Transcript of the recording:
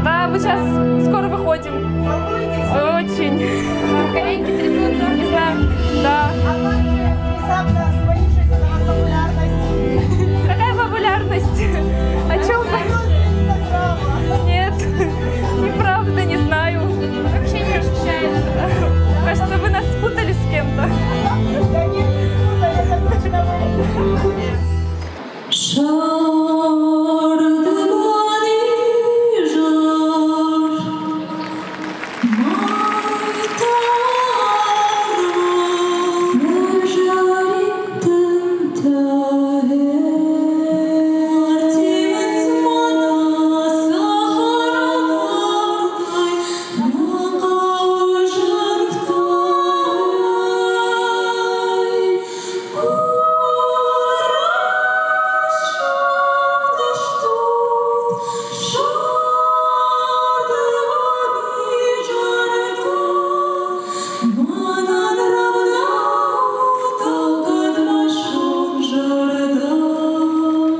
Да, мы сейчас скоро выходим. Волнуетесь? Очень. Коленки трясутся? Не знаю. Да. А ваша внезапно свалившаяся на вас популярность? Какая популярность? О чем вы? Инстаграма. Нет, неправда, не знаю. Вообще не ощущается. Кажется, вы нас спутали с кем-то. Да нет, не спутали, это точно вы. More